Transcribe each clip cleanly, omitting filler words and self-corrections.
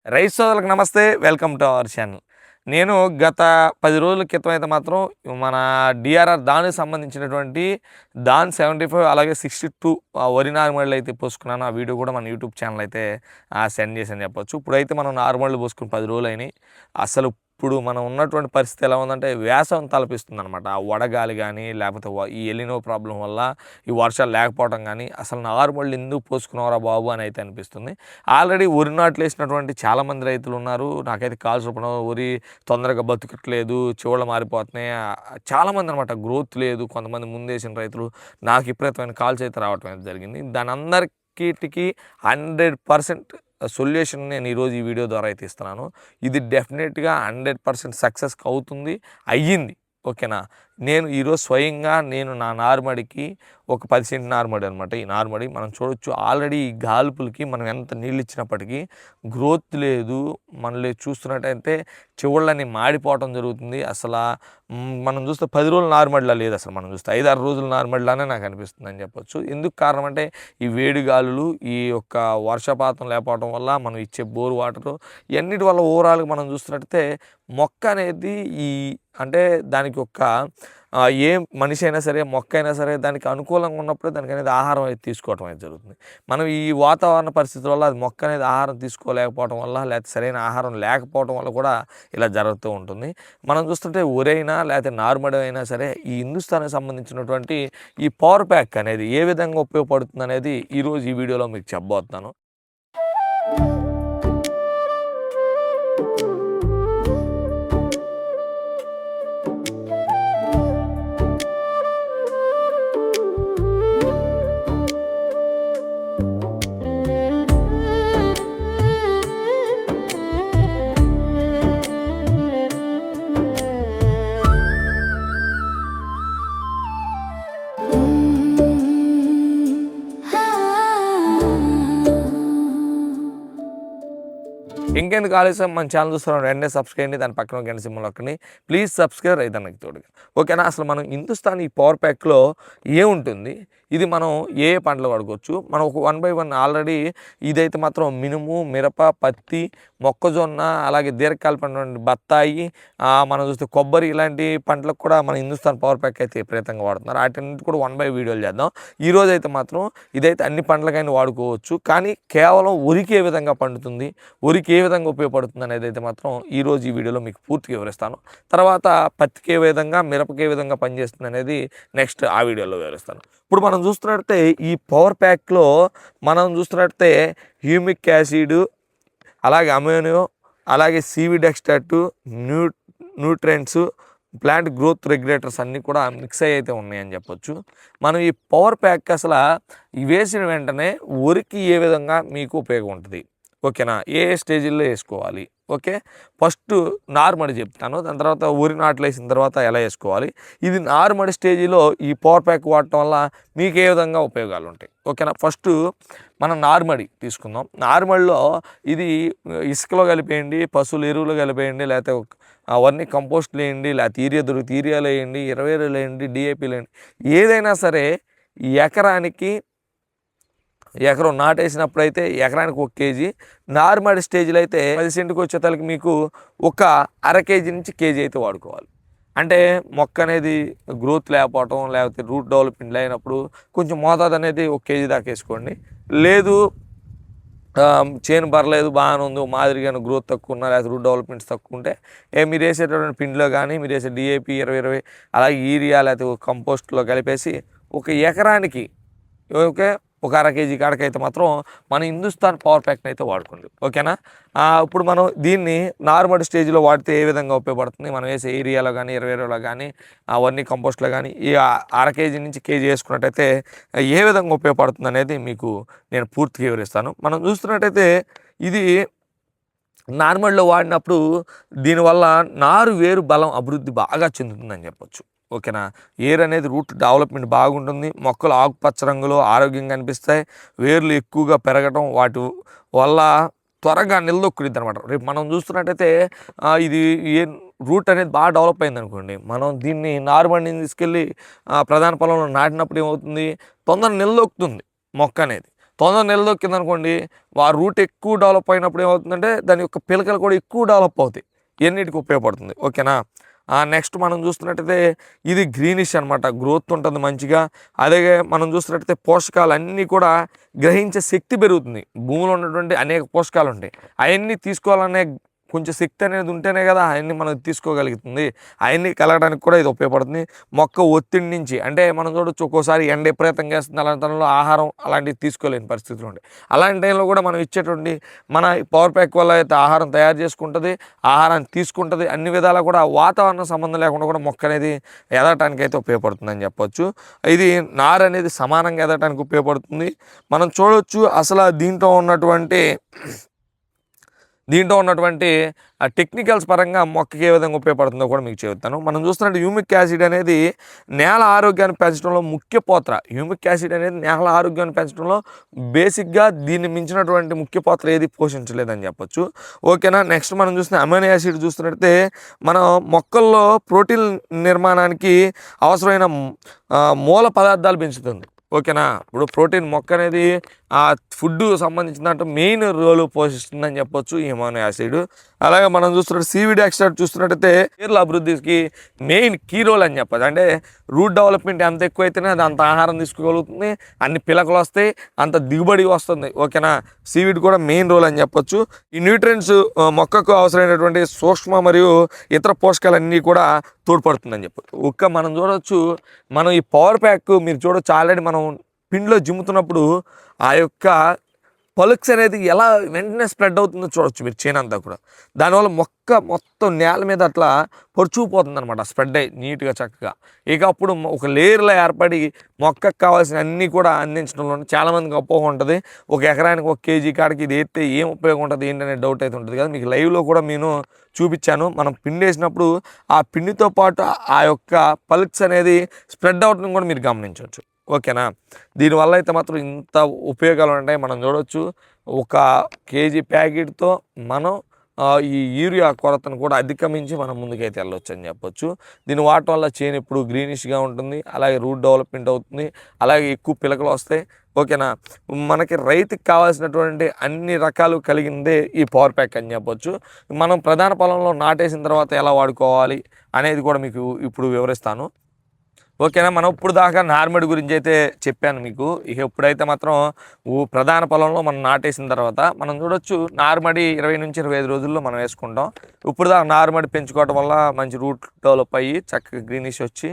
రైతు సోదరులకు నమస్తే. Welcome to our channel. నేను గత 10 రోజుల క్రితం అయితే మాత్రం మన డిఆర్ఆర్ దానికి సంబంధించినటువంటి దాన్ 75 అలాగే 62 వరి నారుమడులు అయితే పోసుకున్నాను. ఆ వీడియో కూడా మన యూట్యూబ్ ఛానల్ అయితే సెండ్ చేశాను చెప్పొచ్చు. ఇప్పుడైతే మనం నారుమడులు పోసుకుని 10 రోజులు అయినాయి. అసలు ఇప్పుడు మనం ఉన్నటువంటి పరిస్థితి ఎలా ఉందంటే వేసవం తలపిస్తుంది అనమాట. ఆ వడగాలి కానీ లేకపోతే ఈ ఎలినో ప్రాబ్లం వల్ల ఈ వర్షాలు లేకపోవడం కానీ అసలు నారుమడులు ఎందుకు పోసుకున్నారా బాబు అని అయితే అనిపిస్తుంది. ఆల్రెడీ వరి నాట్లు వేసినటువంటి చాలామంది రైతులు ఉన్నారు. నాకైతే కాల్స్ రూపంలో వరి తొందరగా బతుకట్లేదు, చివళ్ళు మారిపోతున్నాయి, చాలామంది అనమాట గ్రోత్ లేదు. కొంతమంది ముందేసిన రైతులు నాకు విపరీతమైన కాల్స్ అయితే రావటం అయితే జరిగింది. దాని అందరికీటికి 100% సొల్యూషన్ నేను ఈరోజు ఈ వీడియో ద్వారా అయితే ఇస్తున్నాను. ఇది డెఫినెట్గా 100% సక్సెస్ అవుతుంది, అయ్యింది. ఓకేనా. నేను ఈరోజు స్వయంగా నా నారుమడికి ఒక 10 సెంట్ నారుమడి అనమాట. ఈ నారుమడి మనం చూడొచ్చు. ఆల్రెడీ ఈ గాల్పులకి మనం ఎంత నీళ్ళు ఇచ్చినప్పటికీ గ్రోత్ లేదు. మనల్ని చూస్తున్నట్టయితే చివళ్ళని మాడిపోవటం జరుగుతుంది. అసలు మనం చూస్తే 10 రోజుల నారుమడిలా లేదు. అసలు మనం చూస్తే 5-6 రోజుల నారుమడిలానే నాకు అనిపిస్తుంది అని చెప్పొచ్చు. ఎందుకు కారణం అంటే ఈ వేడి గాలులు, ఈ యొక్క వర్షపాతం లేకపోవడం వల్ల, మనం ఇచ్చే బోర్ వాటరు, ఇవన్నిటి వల్ల ఓవరాల్గా మనం చూస్తున్నట్టయితే మొక్క అనేది అంటే దానికి ఏ మనిషి అయినా సరే, మొక్క అయినా సరే దానికి అనుకూలంగా ఉన్నప్పుడే దానికి అనేది ఆహారం అయితే తీసుకోవడం అయితే జరుగుతుంది. మనం ఈ వాతావరణ పరిస్థితుల వల్ల అది మొక్క అనేది ఆహారం తీసుకోలేకపోవడం వల్ల, లేకపోతే సరైన ఆహారం లేకపోవడం వల్ల కూడా ఇలా జరుగుతూ ఉంటుంది. మనం చూస్తుంటే వరైనా లేకపోతే నారుమడి అయినా సరే ఈ హిందుస్థాన్కి సంబంధించినటువంటి ఈ పవర్ ప్యాక్ అనేది ఏ విధంగా ఉపయోగపడుతుంది అనేది ఈరోజు ఈ వీడియోలో మీకు చెప్పబోతున్నాను. ఇంకెందుకు ఆలస్యం, మన ఛానల్ చూస్తున్నాం వెంటనే సబ్స్క్రైబ్ చేయండి. దాని పక్కన గంట సింబల్ నొక్కండి. ప్లీజ్ సబ్స్క్రైబ్ రైతన్నకి తోడుగా. ఓకేనా. అసలు మనం హిందుస్థాన్ ఈ పవర్ ప్యాక్లో ఏముంటుంది, ఇది మనం ఏ పంటలు వాడుకోవచ్చు, మనం ఒక 1 by 1 ఆల్రెడీ ఇదైతే మాత్రం మినుము, మిరప, పత్తి, మొక్కజొన్న, అలాగే దీర్ఘకాలిక బత్తాయి, మనం చూస్తే కొబ్బరి, ఇలాంటి పంటలకు కూడా మన హిందుస్థాన్ పవర్ ప్యాక్ అయితే విపరీతంగా వాడుతున్నారు. వాటిని కూడా 1 by వీడియోలు చేద్దాం. ఈరోజు అయితే మాత్రం ఇదైతే అన్ని పంటలకైనా వాడుకోవచ్చు, కానీ కేవలం వరికి ఏ విధంగా పండుతుంది, వరికి ఏ విధంగా ఉపయోగపడుతుంది అనేది అయితే మాత్రం ఈరోజు ఈ వీడియోలో మీకు పూర్తిగా వివరిస్తాను. తర్వాత పత్తికి ఏ విధంగా, మిరపకి ఏ విధంగా పనిచేస్తుంది అనేది నెక్స్ట్ ఆ వీడియోలో వివరిస్తాను. ఇప్పుడు మనం చూస్తున్నట్టే ఈ పవర్ ప్యాక్లో మనం చూస్తున్నట్టే హ్యూమిక్ యాసిడ్, అలాగే అమోనియో, అలాగే seaweed extract, nutrients, plant growth regulators అన్నీ కూడా మిక్స్ అయ్యి అయితే ఉన్నాయని చెప్పొచ్చు. మనం ఈ పవర్ ప్యాక్ అసలు వేసిన వెంటనే వరికి ఏ విధంగా మీకు ఉపయోగం ఉంటుంది, ఓకేనా, ఏ స్టేజ్లో వేసుకోవాలి. ఓకే, ఫస్ట్ నారుమడి చెప్తాను, దాని తర్వాత వరి నాట్లు వేసిన తర్వాత ఎలా వేసుకోవాలి. ఇది నారుమడి స్టేజీలో ఈ పవర్ ప్యాక్ వాడటం వల్ల మీకు ఏ విధంగా ఉపయోగాలు ఉంటాయి, ఓకేనా. ఫస్ట్ మనం నారుమడి తీసుకుందాం. నారుమడిలో ఇది ఇసుకలో కలిపేయండి, పశువుల ఎరువులు కలిపేయండి, లేకపోతే అవన్నీ కంపోస్ట్లు వేయండి, లేకపోతే యూరియా దొరికి యూరియాలు వేయండి, 20 వేయండి, డిఏపీలు వేయండి, ఏదైనా సరే ఎకరం నాటేసినప్పుడు అయితే ఎకరానికి 1 kg, నార్మల్ స్టేజ్లో అయితే 10 సెంట్కి వచ్చేతలకి మీకు ఒక అర కేజీ నుంచి కేజీ అయితే వాడుకోవాలి. అంటే మొక్క అనేది గ్రోత్ లేకపోవటం, లేకపోతే రూట్ డెవలప్మెంట్ లేనప్పుడు కొంచెం మోతాదు అనేది 1 kg దాకా వేసుకోండి. లేదు చేను పర్లేదు, బాగానే ఉంది, మాదిరిగా గ్రోత్ తక్కువ ఉన్నా, లేకపోతే రూట్ డెవలప్మెంట్స్ తక్కువ ఉంటే మీరు వేసేటటువంటి పిండిలో కానీ, మీరు వేసే డిఏపి 20 అలాగే యూరియా లేకపోతే కంపోస్ట్లో కలిపేసి ఒక ఎకరానికి ఓకే ఒక అర కేజీ కాడకైతే మాత్రం మన హిందుస్థాన్ పవర్ ప్యాక్ని అయితే వాడుకోండి, ఓకేనా. ఇప్పుడు మనం దీన్ని నార్మల్ స్టేజ్లో వాడితే ఏ విధంగా ఉపయోగపడుతుంది, మనం వేసే ఏరియాలో కానీ 20 కానీ అవన్నీ కంపోస్ట్లో కానీ ఈ అర కేజీ నుంచి కేజీ వేసుకున్నట్టయితే ఏ విధంగా ఉపయోగపడుతుంది అనేది మీకు నేను పూర్తిగా వివరిస్తాను. మనం చూస్తున్నట్టయితే ఇది నార్మల్లో వాడినప్పుడు దీనివల్ల వేరు బలం అభివృద్ధి బాగా చెందుతుందని చెప్పొచ్చు, ఓకేనా. ఏర్ అనేది రూట్ డెవలప్మెంట్ బాగుంటుంది, మొక్కలు ఆకుపచ్చ రంగులో ఆరోగ్యంగా అనిపిస్తాయి, వేర్లు ఎక్కువగా పెరగడం, వాటి వల్ల త్వరగా నిలదొక్కుడిద్ది అనమాట. రేపు మనం చూస్తున్నట్టయితే ఇది రూట్ అనేది బాగా డెవలప్ అయింది అనుకోండి, మనం దీన్ని నారుమడిని తీసుకెళ్ళి ప్రధాన పొలంలో నాటినప్పుడు ఏమవుతుంది, తొందరగా నిలదొక్కుతుంది మొక్క అనేది. తొందర నిలదొక్కిందనుకోండి ఆ రూట్ ఎక్కువ డెవలప్ అయినప్పుడు ఏమవుతుందంటే దాని యొక్క పిలకలు కూడా ఎక్కువ డెవలప్ అవుతాయి. ఎన్నిటికి ఉపయోగపడుతుంది. ఓకేనా. నెక్స్ట్ మనం చూస్తున్నట్టయితే ఇది గ్రీనిష్ అనమాట, గ్రోత్ ఉంటుంది మంచిగా. అదే మనం చూస్తున్నట్టయితే పోషకాలు అన్నీ కూడా గ్రహించే శక్తి పెరుగుతుంది. భూమిలో ఉన్నటువంటి అనేక పోషకాలు ఉంటాయి, అవన్నీ తీసుకోవాలనే కొంచెం శక్తి అనేది ఉంటేనే కదా అవన్నీ మనం తీసుకోగలుగుతుంది. అవన్నీ కలగడానికి కూడా ఇది ఉపయోగపడుతుంది. మొక్క ఒత్తిడి నుంచి అంటే మనం చూడొచ్చు ఒక్కోసారి ఎండ విపరీతంగా వేస్తుంది, అలాంటి టైంలో ఆహారం అలాంటివి తీసుకోలేని పరిస్థితులు ఉంటాయి. అలాంటి టైంలో కూడా మనం ఇచ్చేటువంటి మన పవర్ ప్యాక్ వల్ల అయితే ఆహారం తయారు చేసుకుంటుంది, ఆహారాన్ని తీసుకుంటుంది. అన్ని విధాలా కూడా వాతావరణ సంబంధం లేకుండా కూడా మొక్క అనేది ఎదగటానికి అయితే ఉపయోగపడుతుందని చెప్పొచ్చు. ఇది నారు అనేది సమానంగా ఎదగటానికి ఉపయోగపడుతుంది. మనం చూడవచ్చు అసలు దీంట్లో ఉన్నటువంటి టెక్నికల్స్ పరంగా మొక్కకి ఏ విధంగా ఉపయోగపడుతుందో కూడా మీకు చెబుతాను. మనం చూస్తున్నట్టు హ్యూమిక్ యాసిడ్ అనేది నేల ఆరోగ్యాన్ని పెంచడంలో ముఖ్య పాత్ర. హ్యూమిక్ యాసిడ్ అనేది నేల ఆరోగ్యాన్ని పెంచడంలో బేసిక్గా దీన్ని మించినటువంటి ముఖ్య పాత్ర ఏది పోషించలేదని చెప్పొచ్చు. ఓకేనా. నెక్స్ట్ మనం చూస్తున్న అమైనో యాసిడ్ చూస్తున్నట్టయితే మనం మొక్కల్లో ప్రోటీన్ నిర్మాణానికి అవసరమైన మూల పదార్థాలు పెంచుతుంది. ఓకేనా. ఇప్పుడు ప్రోటీన్ మొక్క అనేది ఆ ఫుడ్ సంబంధించిన దాంట్లో మెయిన్ రోల్ పోషిస్తుందని చెప్పొచ్చు ఈ అమైనో యాసిడ్. అలాగే మనం చూస్తున్నట్టు సీవీడ్ ఎక్స్ట్రాక్ట్ చూస్తున్నట్టయితే వేర్ల అభివృద్ధికి మెయిన్ కీ రోల్ అని చెప్పచ్చు. అంటే రూట్ డెవలప్మెంట్ ఎంత ఎక్కువైతేనే అది అంత ఆహారం తీసుకోగలుగుతుంది, అన్ని పిలకలు వస్తాయి, అంత దిగుబడి వస్తుంది. ఓకేనా. సీవీడ్ కూడా మెయిన్ రోల్ అని చెప్పొచ్చు. ఈ న్యూట్రియంట్స్ మొక్కకు అవసరమైనటువంటి సూక్ష్మ మరియు ఇతర పోషకాలన్నీ కూడా తోడ్పడుతుందని చెప్పొచ్చు. మనం చూడవచ్చు, మనం ఈ పవర్ ప్యాక్ మీరు చూడవచ్చు ఆల్రెడీ మనం పిండిలో జిమ్ముతున్నప్పుడు ఆ యొక్క పలుక్స్ అనేది ఎలా వెంటనే స్ప్రెడ్ అవుతుందో చూడవచ్చు మీరు చేను అంతా కూడా. దానివల్ల మొక్క మొత్తం నేల మీద అట్లా పొడుచుకుపోతుంది అనమాట, స్ప్రెడ్ అయ్యి నీట్గా చక్కగా. ఇక అప్పుడు ఒక లేయర్లో ఏర్పడి మొక్కకు కావాల్సిన అన్నీ కూడా అందించడంలో చాలామందికి అపోహ ఉంటుంది. ఒక ఎకరానికి 1 కేజీ కాడికి ఇది వేస్తే ఏం ఉపయోగం ఉంటుంది ఏంటనే డౌట్ అయితే ఉంటుంది కదా. మీకు లైవ్లో కూడా నేను చూపించాను. మనం పిండి వేసినప్పుడు ఆ పిండితో పాటు ఆ యొక్క పల్క్స్ అనేది స్ప్రెడ్ అవడం కూడా మీరు గమనించవచ్చు. ఓకేనా. దీనివల్ల అయితే మాత్రం ఇంత ఉపయోగాలు ఉంటాయి. మనం చూడవచ్చు 1 కేజీ ప్యాకెట్తో మనం ఈ యూరియా కొరతను కూడా అధిగమించి మనం ముందుకైతే వెళ్ళొచ్చు అని చెప్పొచ్చు. దీన్ని వాడటం వల్ల చేను ఎప్పుడు గ్రీనిష్గా ఉంటుంది, అలాగే రూట్ డెవలప్మెంట్ అవుతుంది, అలాగే ఎక్కువ పిలకలు వస్తాయి. ఓకేనా. మనకి రైతుకి కావాల్సినటువంటి అన్ని రకాలు కలిగిందే ఈ పవర్ ప్యాక్ అని చెప్పొచ్చు. మనం ప్రధాన పొలంలో నాటేసిన తర్వాత ఎలా వాడుకోవాలి అనేది కూడా మీకు ఇప్పుడు వివరిస్తాను. ఓకేనా. మనం ఇప్పుడు దాకా నారుమడి గురించి అయితే చెప్పాను మీకు. ఇక ఇప్పుడైతే మాత్రం ప్రధాన పొలంలో మనం నాటేసిన తర్వాత మనం చూడొచ్చు నారుమడి 20 నుంచి 25 రోజుల్లో మనం వేసుకుంటాం. ఇప్పుడు దాకా నారుమడి పెంచుకోవడం వల్ల మంచి రూట్ డెవలప్ అయ్యి చక్కగా గ్రీనిష్ వచ్చి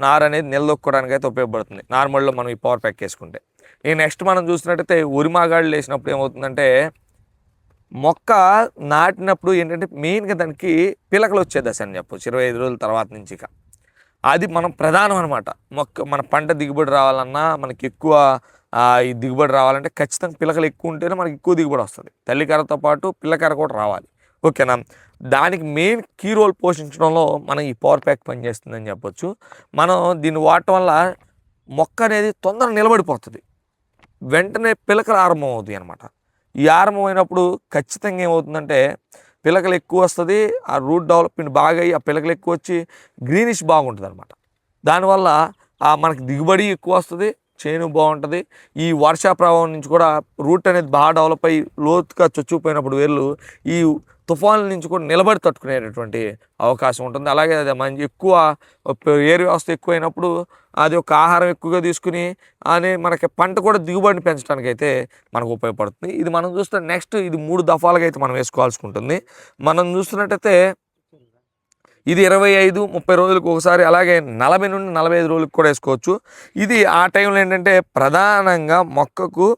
నారు అనేది నిలదొక్కోవడానికి అయితే ఉపయోగపడుతుంది నారుమడిలో మనం ఈ పవర్ ప్యాక్ వేసుకుంటే. ఇక నెక్స్ట్ మనం చూసినట్టయితే ఉరిమాగాళ్ళు వేసినప్పుడు ఏమవుతుందంటే మొక్క నాటినప్పుడు ఏంటంటే మెయిన్గా దానికి పిలకలు వచ్చే దశ అని చెప్పొచ్చు 25 రోజుల తర్వాత నుంచి. ఇక అది మనం ప్రధానం అనమాట. మన పంట దిగుబడి రావాలన్నా మనకి ఎక్కువ ఈ దిగుబడి రావాలంటే ఖచ్చితంగా పిలకలు ఎక్కువ ఉంటేనే మనకి ఎక్కువ దిగుబడి వస్తుంది. తల్లికర్రతో పాటు పిల్లకర్ర కూడా రావాలి. ఓకేనా. దానికి మెయిన్ కీ రోల్ పోషించడంలో మనం ఈ పవర్ ప్యాక్ పనిచేస్తుందని చెప్పొచ్చు. మనం దీన్ని వాడటం వల్ల మొక్క అనేది తొందరగా నిలబడిపోతుంది, వెంటనే పిలకలు ఆరంభం అవుతాయి అనమాట. ఈ ఆరంభం అయినప్పుడు ఖచ్చితంగా ఏమవుతుందంటే పిలకలు ఎక్కువ వస్తుంది, ఆ రూట్ డెవలప్మెంట్ బాగా అయ్యి ఆ పిలకలు ఎక్కువ వచ్చి గ్రీనిష్ బాగుంటుంది అనమాట. దానివల్ల మనకి దిగుబడి ఎక్కువ వస్తుంది, చేను బాగుంటుంది. ఈ వర్షా ప్రభావం నుంచి కూడా రూట్ అనేది బాగా డెవలప్ అయ్యి లోతుగా చొచ్చుకుపోయినప్పుడు వేర్లు ఈ తుఫాన్ల నుంచి కూడా నిలబడి తట్టుకునేటటువంటి అవకాశం ఉంటుంది. అలాగే అది మంచి ఎక్కువ ఏరు వ్యవస్థ ఎక్కువైనప్పుడు అది ఒక ఆహారం ఎక్కువగా తీసుకుని అని మనకి పంట కూడా దిగుబడిని పెంచడానికి అయితే మనకు ఉపయోగపడుతుంది. ఇది మనం చూస్తే నెక్స్ట్ ఇది 3 దఫాలుగా అయితే మనం వేసుకోవాల్సి ఉంటుంది. మనం చూస్తున్నట్టయితే ఇది 25-30 రోజులకు ఒకసారి, అలాగే 40 నుండి 45 రోజులకు కూడా వేసుకోవచ్చు. ఇది ఆ టైంలో ఏంటంటే ప్రధానంగా మొక్కకు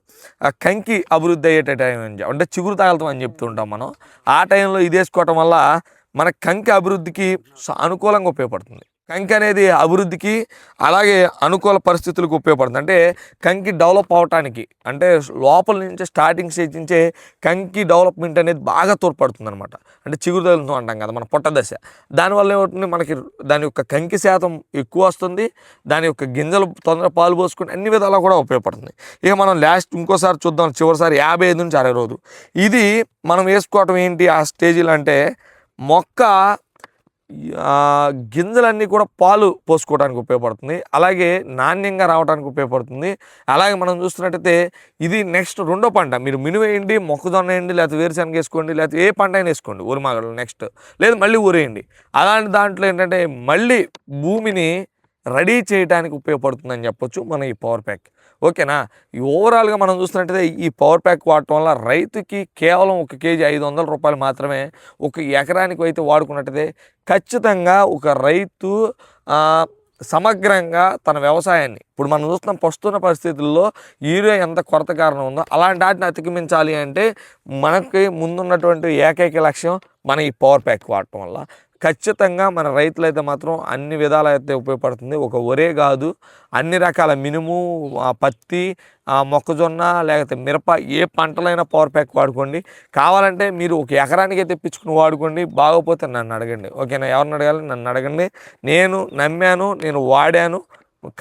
కంకి అభివృద్ధి అయ్యేట టైం అంటే చిగురు తగలతం అని చెప్తూ ఉంటాం మనం. ఆ టైంలో ఇది వేసుకోవటం వల్ల మన కంకి అభివృద్ధికి అనుకూలంగా ఉపయోగపడుతుంది. కంకి అనేది అభివృద్ధికి అలాగే అనుకూల పరిస్థితులకు ఉపయోగపడుతుంది. అంటే కంకి డెవలప్ అవటానికి అంటే లోపల నుంచి స్టార్టింగ్ స్టేజ్ నుంచే కంకి డెవలప్మెంట్ అనేది బాగా తోడ్పడుతుంది అనమాట. అంటే చిగురు తగులుతూ అంటాం కదా మన పొట్ట దశ. దానివల్ల ఏమవుతుంది మనకి దాని యొక్క కంకి శాతం ఎక్కువ వస్తుంది, దాని యొక్క గింజలు తొందరగా పాలు పోసుకుని అన్ని విధాలా కూడా ఉపయోగపడుతుంది. ఇక మనం లాస్ట్ ఇంకోసారి చూద్దాం, చివరిసారి 55 నుంచి 60 రోజులు ఇది మనం వేసుకోవటం ఏంటి ఆ స్టేజీలో అంటే మొక్క గింజలన్నీ కూడా పాలు పోసుకోవడానికి ఉపయోగపడుతుంది. అలాగే నాణ్యంగా రావడానికి ఉపయోగపడుతుంది. అలాగే మనం చూస్తున్నట్టయితే ఇది నెక్స్ట్ రెండో పంట. మీరు మినుము వేయండి, మొక్కజొన్న వేయండి, లేకపోతే వేరుశనగ వేసుకోండి, లేకపోతే ఏ పంట అయినా వేసుకోండి ఉరిమాగలు నెక్స్ట్. లేదు మళ్ళీ ఊరేయండి. అలాంటి దాంట్లో ఏంటంటే మళ్ళీ భూమిని రెడీ చేయడానికి ఉపయోగపడుతుందని చెప్పొచ్చు మన ఈ పవర్ ప్యాక్. ఓకేనా? ఈ ఓవరాల్గా మనం చూస్తున్నట్టయితే ఈ పవర్ ప్యాక్ వాడటం వల్ల రైతుకి కేవలం 1 కేజీ 500 రూపాయలు మాత్రమే ఒక ఎకరానికి అయితే వాడుకున్నట్టయితే ఖచ్చితంగా ఒక రైతు సమగ్రంగా తన వ్యవసాయాన్ని ఇప్పుడు మనం చూస్తున్నాం ప్రస్తుత పరిస్థితుల్లో యూరియా ఎంత కొరత కారణం ఉందో అలాంటి వాటిని అధిగమించాలి అంటే మనకి ముందున్నటువంటి ఏకైక లక్ష్యం మన ఈ పవర్ ప్యాక్ వాడటం వల్ల ఖచ్చితంగా మన రైతులైతే మాత్రం అన్ని విధాలు అయితే ఉపయోగపడుతుంది. ఒక వరే కాదు, అన్ని రకాల మినుము, పత్తి, మొక్కజొన్న లేకపోతే మిరప ఏ పంటలైనా పవర్ ప్యాక్ వాడుకోండి. కావాలంటే మీరు ఒక ఎకరానికి తెప్పించుకుని వాడుకోండి. బాగోపోతే నన్ను అడగండి. ఓకేనా? ఎవరిని అడగాలి? నన్ను అడగండి. నేను నమ్మాను, నేను వాడాను.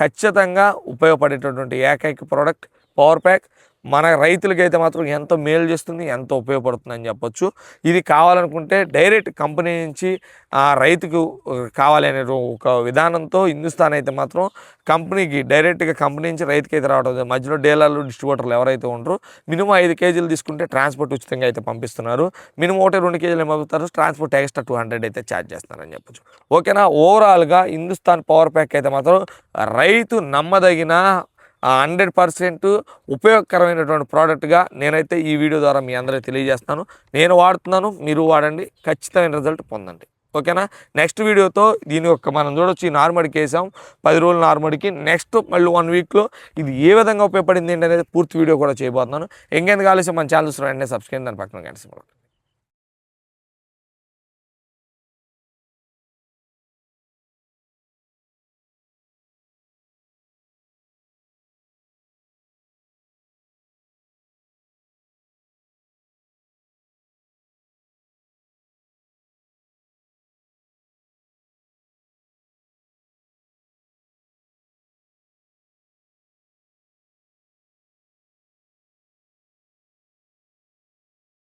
ఖచ్చితంగా ఉపయోగపడేటటువంటి ఏకైక ప్రోడక్ట్ పవర్ ప్యాక్. మన రైతులకైతే మాత్రం ఎంతో మేలు చేస్తుంది, ఎంతో ఉపయోగపడుతుందని చెప్పొచ్చు. ఇది కావాలనుకుంటే డైరెక్ట్ కంపెనీ నుంచి రైతుకు కావాలి అనే ఒక విధానంతో హిందుస్థాన్ అయితే మాత్రం కంపెనీకి డైరెక్ట్గా కంపెనీ నుంచి రైతుకి అయితే రావడం, మధ్యలో డీలర్లు డిస్ట్రిబ్యూటర్లు ఎవరైతే ఉంటారో మినిమం 5 కేజీలు తీసుకుంటే ట్రాన్స్పోర్ట్ ఉచితంగా అయితే పంపిస్తున్నారు. మినిమం 1-2 కేజీలు పంపుతారు, ట్రాన్స్పోర్ట్ ఎక్స్ట్రా 200 అయితే ఛార్జ్ చేస్తారని చెప్పొచ్చు. ఓకేనా? ఓవరాల్గా హిందుస్థాన్ పవర్ ప్యాక్ అయితే మాత్రం రైతు నమ్మదగిన 100% ఉపయోగకరమైనటువంటి ప్రోడక్ట్గా నేనైతే ఈ వీడియో ద్వారా మీ అందరికీ తెలియజేస్తాను. నేను వాడుతున్నాను, మీరు వాడండి, ఖచ్చితమైన రిజల్ట్ పొందండి. ఓకేనా? నెక్స్ట్ వీడియోతో దీని యొక్క మనం చూడొచ్చు ఈ నార్మడికి వేసాం 10 రోజుల నార్మడికి. నెక్స్ట్ మళ్ళీ 1 వీక్లో ఇది ఏ విధంగా ఉపయోగపడింది ఏంటి అనేది పూర్తి వీడియో కూడా చేయబోతున్నాను. ఇంకెందుకు ఆలస్యం మన ఛానల్స్ వెంటనే సబ్స్క్రైబ్ దాని పక్కన గంట